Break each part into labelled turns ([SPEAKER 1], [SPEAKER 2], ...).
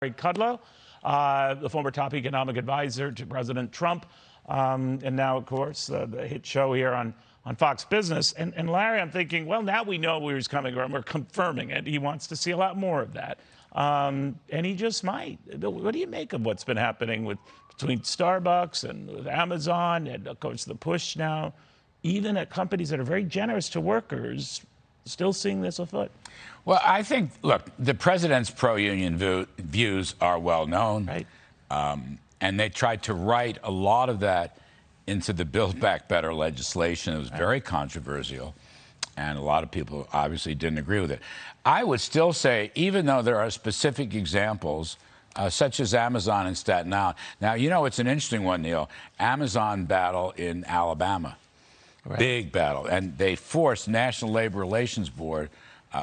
[SPEAKER 1] Kudlow, the former top economic advisor to President Trump, and now, of course, the hit show here on Fox Business. And Larry, I'm thinking, well, now we know where he's coming from. We're confirming it. He wants to see a lot more of that. And he just might. What do you make of what's been happening between Starbucks and with Amazon and, of course, the push now, even at companies that are very generous to workers, still seeing this afoot?
[SPEAKER 2] Well, I think, look, the president's pro-union views are well known.
[SPEAKER 1] Right.
[SPEAKER 2] And they tried to write a lot of that into the Build Back Better legislation. It was very controversial, and a lot of people obviously didn't agree with it. I would still say, even though there are specific examples, such as Amazon in Staten Island. Now, you know, it's an interesting one, Neil. Amazon battle in Alabama. Right. Big battle. And they forced National Labor Relations Board,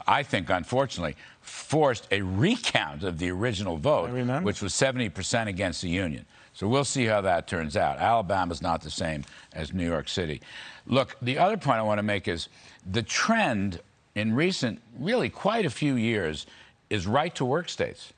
[SPEAKER 2] I think, unfortunately, forced a recount of the original vote, which was 70% against the union. So we'll see how that turns out. Alabama's not the same as New York City. Look, the other point I want to make is the trend in recent, really quite a few years, is right-to-work states.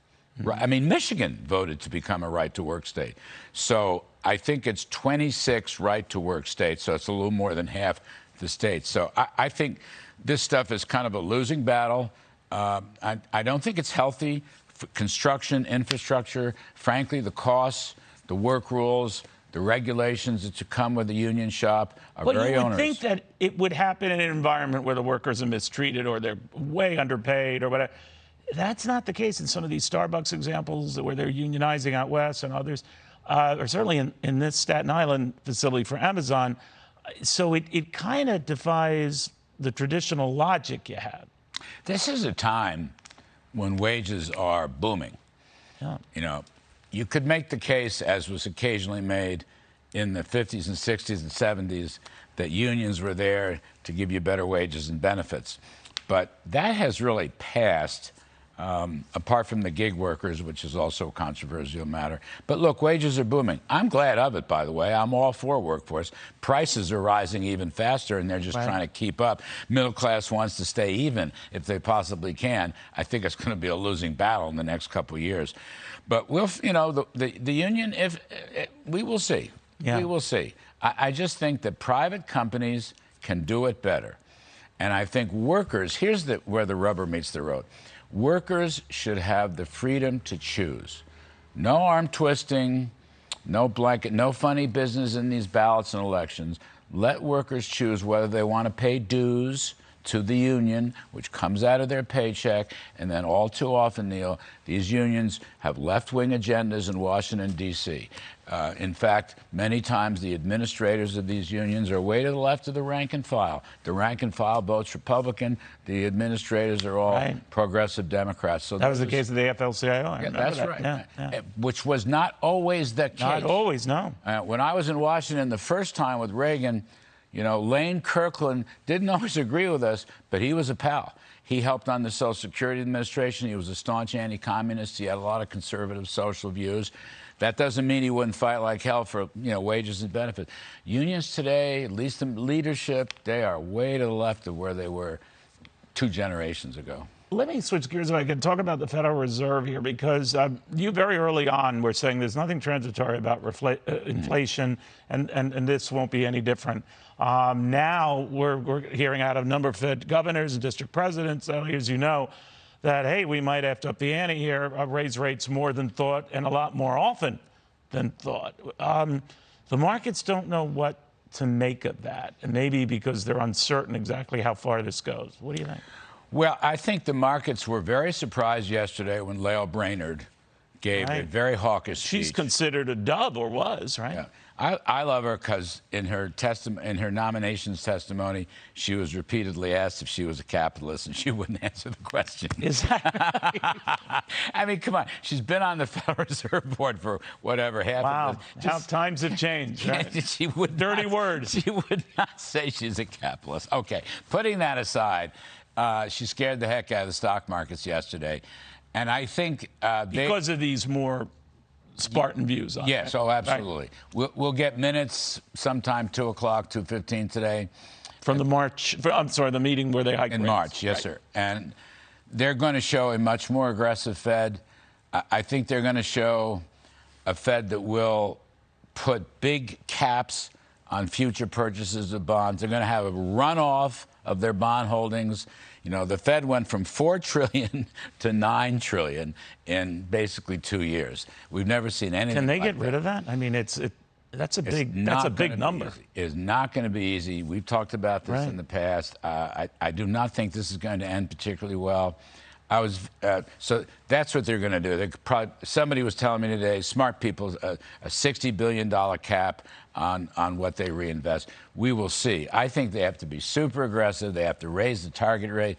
[SPEAKER 2] I mean, Michigan voted to become a right-to-work state. So I think it's 26 right-to-work states, so it's a little more than half the states. So I think this stuff is kind of a losing battle. I don't think it's healthy for construction, infrastructure. Frankly, the costs, the work rules, the regulations that should come with the union shop are very onerous.
[SPEAKER 1] You would think that it would happen in an environment where the workers are mistreated or they're way underpaid or whatever. That's not the case in some of these Starbucks examples where they're unionizing out west and others, or certainly in this Staten Island facility for Amazon. So it kind of defies the traditional logic you have.
[SPEAKER 2] This is a time when wages are booming.
[SPEAKER 1] Yeah.
[SPEAKER 2] You know, you could make the case, as was occasionally made in the 50s and 60s and 70s, that unions were there to give you better wages and benefits. But that has really passed. Apart from the gig workers, which is also a controversial matter. But look, wages are booming. I'm glad of it, by the way. I'm all for workforce. Prices are rising even faster, and they're just trying to keep up. Middle class wants to stay even if they possibly can. I think it's going to be a losing battle in the next couple of years. But we'll, you know, the union, we will see. Yeah. We will see. I just think that private companies can do it better. And I think workers, here's where the rubber meets the road. Workers should have the freedom to choose. No arm twisting, no blanket, no funny business in these ballots and elections. Let workers choose whether they want to pay dues to the union, which comes out of their paycheck. And then all too often, Neil, these unions have left-wing agendas in Washington, D.C. In fact, many times the administrators of these unions are way to the left of the rank and file. The rank and file votes Republican. The administrators are all progressive Democrats. So
[SPEAKER 1] that was the case of the AFL-CIO.
[SPEAKER 2] Yeah, that's right. Yeah. Which was not always the case.
[SPEAKER 1] Not always, no.
[SPEAKER 2] When I was in Washington the first time with Reagan, you know, Lane Kirkland didn't always agree with us, but he was a pal. He helped on the Social Security Administration. He was a staunch anti-communist. He had a lot of conservative social views. That doesn't mean he wouldn't fight like hell for, you know, wages and benefits. Unions today, at least in leadership, they are way to the left of where they were 2 generations ago.
[SPEAKER 1] Let me switch gears if I can talk about the Federal Reserve here, because you very early on were saying there's nothing transitory about inflation, and this won't be any different. Now we're hearing out of a number of Fed governors and district presidents, as you know, that, hey, we might have to up the ante here, raise rates more than thought and a lot more often than thought. The markets don't know what to make of that, and maybe because they're uncertain exactly how far this goes. What do you think?
[SPEAKER 2] Well, I think the markets were very surprised yesterday when Lael Brainerd gave a very hawkish speech.
[SPEAKER 1] She's considered a dove, or was, right?
[SPEAKER 2] Yeah. I love her because in her nominations testimony, she was repeatedly asked if she was a capitalist, and she wouldn't answer the question.
[SPEAKER 1] Is that right?
[SPEAKER 2] I mean, come on. She's been on the Federal Reserve Board for whatever, half of
[SPEAKER 1] the... Wow, how times have changed, right?
[SPEAKER 2] She would
[SPEAKER 1] Dirty words.
[SPEAKER 2] She would not say she's a capitalist. Okay, putting that aside, she scared the heck out of the stock markets yesterday. And I think...
[SPEAKER 1] because of these more Spartan views on
[SPEAKER 2] Yes, oh, absolutely. Right. We'll get minutes sometime 2 o'clock, 2:15 today.
[SPEAKER 1] From the the meeting where they hiked
[SPEAKER 2] in
[SPEAKER 1] rates.
[SPEAKER 2] March, yes, sir. And they're going to show a much more aggressive Fed. I think they're going to show a Fed that will put big caps on future purchases of bonds. They're going to have a runoff of their bond holdings. You know, the Fed went from $4 trillion to $9 trillion in basically 2 years. We've never seen anything.
[SPEAKER 1] Can they
[SPEAKER 2] like
[SPEAKER 1] get rid of that? I mean, that's a big number.
[SPEAKER 2] It's not going to be easy. We've talked about this in the past. I do not think this is going to end particularly well. So that's what they're going to do. Somebody was telling me today, smart people, a $60 billion cap on what they reinvest. We will see. I think they have to be super aggressive. They have to raise the target rate.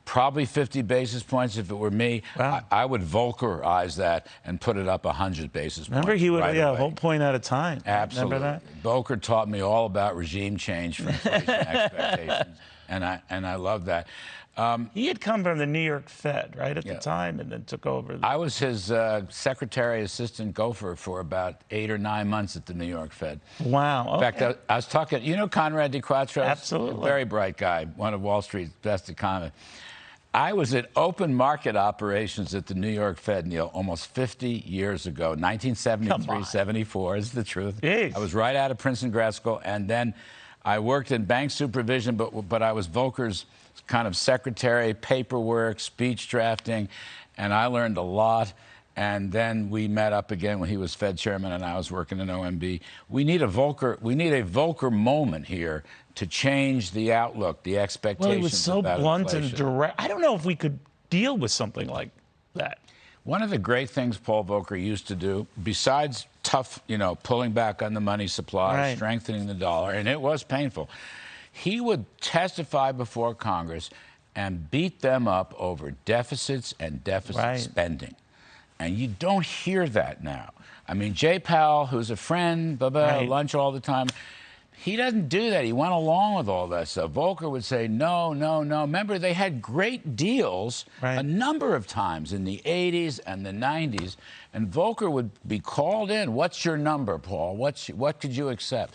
[SPEAKER 2] Probably 50 basis points. If it were me, wow. I would Volckerize that and put it up 100 basis points.
[SPEAKER 1] Remember, he would,
[SPEAKER 2] right
[SPEAKER 1] a
[SPEAKER 2] away.
[SPEAKER 1] whole point at a time.
[SPEAKER 2] Absolutely.
[SPEAKER 1] Remember that?
[SPEAKER 2] Volcker taught me all about regime change for inflation expectations, and I love that.
[SPEAKER 1] He had come from the New York Fed, right, at the time, and then took over.
[SPEAKER 2] I was his secretary assistant gopher for about 8 or 9 months at the New York Fed.
[SPEAKER 1] Wow.
[SPEAKER 2] In fact, I was talking, you know Conrad DeQuatro?
[SPEAKER 1] Absolutely.
[SPEAKER 2] A very bright guy, one of Wall Street's best economists. I was at open market operations at the New York Fed, Neil, almost 50 years ago, 1973, 74 is the truth.
[SPEAKER 1] Jeez.
[SPEAKER 2] I was right out of Princeton grad school, and then I worked in bank supervision, but I was Volcker's kind of secretary, paperwork, speech drafting, and I learned a lot. And then we met up again when he was Fed chairman and I was working in OMB. We need a Volcker moment here to change the outlook, the expectations.
[SPEAKER 1] Well, he was so blunt
[SPEAKER 2] inflation.
[SPEAKER 1] and direct. I don't know if we could deal with something like that.
[SPEAKER 2] One of the great things Paul Volcker used to do, besides tough, pulling back on the money supply, strengthening the dollar, and it was painful, he would testify before Congress and beat them up over deficits and deficit spending. And you don't hear that now. I mean, Jay Powell, who's a friend, lunch all the time, he doesn't do that. He went along with all that stuff. Volcker would say, no, no, no. Remember, they had great deals a number of times in the 80s and the 90s, and Volcker would be called in. What's your number, Paul? What could you accept?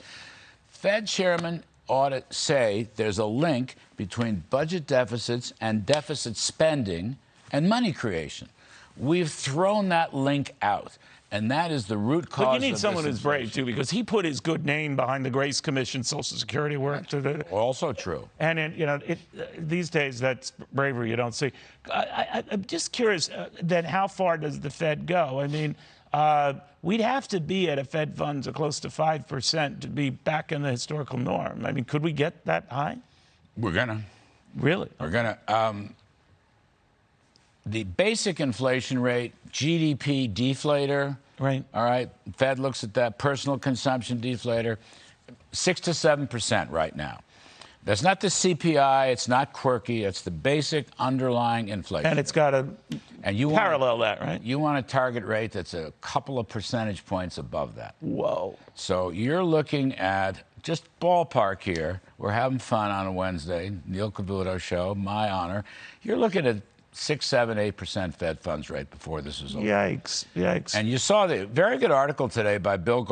[SPEAKER 2] Fed chairman ought to say there's a link between budget deficits and deficit spending and money creation. We've thrown that link out, and that is the root cause.
[SPEAKER 1] But you need someone who's brave, too, because he put his good name behind the Grace Commission Social Security work.
[SPEAKER 2] Also true.
[SPEAKER 1] And, these days, that's bravery you don't see. I'm just curious, then how far does the Fed go? I mean, we'd have to be at a Fed funds of close to 5% to be back in the historical norm. I mean, could we get that high?
[SPEAKER 2] We're going to.
[SPEAKER 1] Really?
[SPEAKER 2] We're going to. The basic inflation rate, GDP deflator, all right, Fed looks at that, personal consumption deflator, 6 to 7% right now. That's not the CPI, it's not quirky, it's the basic underlying inflation.
[SPEAKER 1] And it's got to parallel that, right?
[SPEAKER 2] You want a target rate that's a couple of percentage points above that.
[SPEAKER 1] Whoa. So
[SPEAKER 2] you're looking at, just ballpark here, we're having fun on a Wednesday, Neil Kudlow show, my honor. You're looking at 6, 7, 8% Fed funds rate before this is over.
[SPEAKER 1] Yikes, yikes.
[SPEAKER 2] And you saw the very good article today by William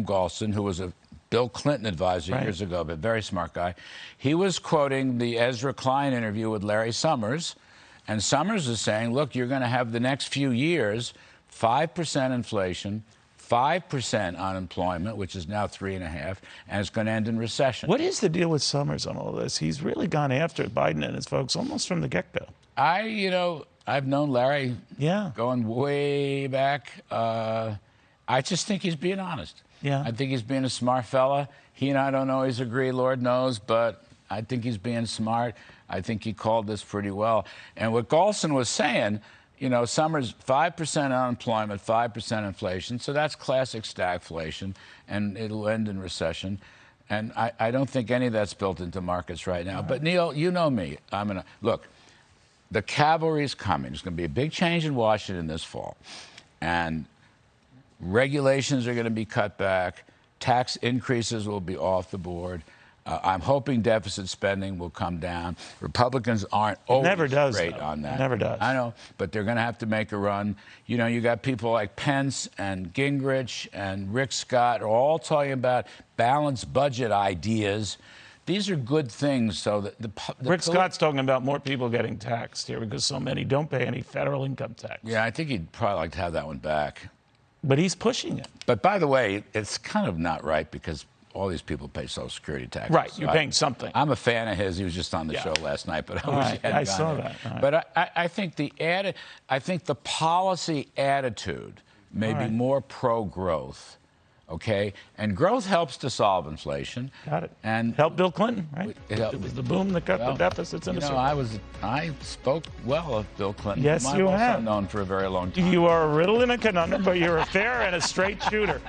[SPEAKER 2] Galston, who was a Bill Clinton advisor years ago, but very smart guy. He was quoting the Ezra Klein interview with Larry Summers, and Summers is saying, look, you're going to have the next few years 5% inflation, 5% unemployment, which is now 3.5%, and it's going to end in recession.
[SPEAKER 1] What is the deal with Summers on all this? He's really gone after Biden and his folks almost from the get-go.
[SPEAKER 2] I've known Larry going way back. I just think he's being honest.
[SPEAKER 1] Yeah.
[SPEAKER 2] I think he's being a smart fella. He and I don't always agree, Lord knows, but I think he's being smart. I think he called this pretty well. And what Galston was saying, Summers, 5% unemployment, 5% inflation, so that's classic stagflation, and it'll end in recession. And I don't think any of that's built into markets right now. But, Neil, you know me. Look, the cavalry's coming. There's going to be a big change in Washington this fall. And regulations are going to be cut back. Tax increases will be off the board. I'm hoping deficit spending will come down. Republicans aren't always great on that.
[SPEAKER 1] It never does.
[SPEAKER 2] I know, but they're going to have to make a run. You got people like Pence and Gingrich and Rick Scott are all talking about balanced budget ideas These are good things so that the
[SPEAKER 1] Rick Scott's talking about more people getting taxed here because so many don't pay any federal income tax.
[SPEAKER 2] Yeah, I think he'd probably like to have that one back.
[SPEAKER 1] But he's pushing it.
[SPEAKER 2] But by the way, it's kind of not right because all these people pay Social Security taxes.
[SPEAKER 1] Right, you're paying something.
[SPEAKER 2] I'm a fan of his. He was just on the show last night, but I wish he hadn't
[SPEAKER 1] I
[SPEAKER 2] gone
[SPEAKER 1] saw
[SPEAKER 2] there.
[SPEAKER 1] that.
[SPEAKER 2] But I think the policy attitude may be more pro-growth. Okay, and growth helps to solve inflation.
[SPEAKER 1] Got it.
[SPEAKER 2] And
[SPEAKER 1] helped Bill Clinton, right? It was the boom that cut the deficits in the surplus.
[SPEAKER 2] I spoke well of Bill Clinton.
[SPEAKER 1] Yes, you have.
[SPEAKER 2] I'm also known for a very long time.
[SPEAKER 1] You are a riddle in a conundrum, but you're a fair and a straight shooter.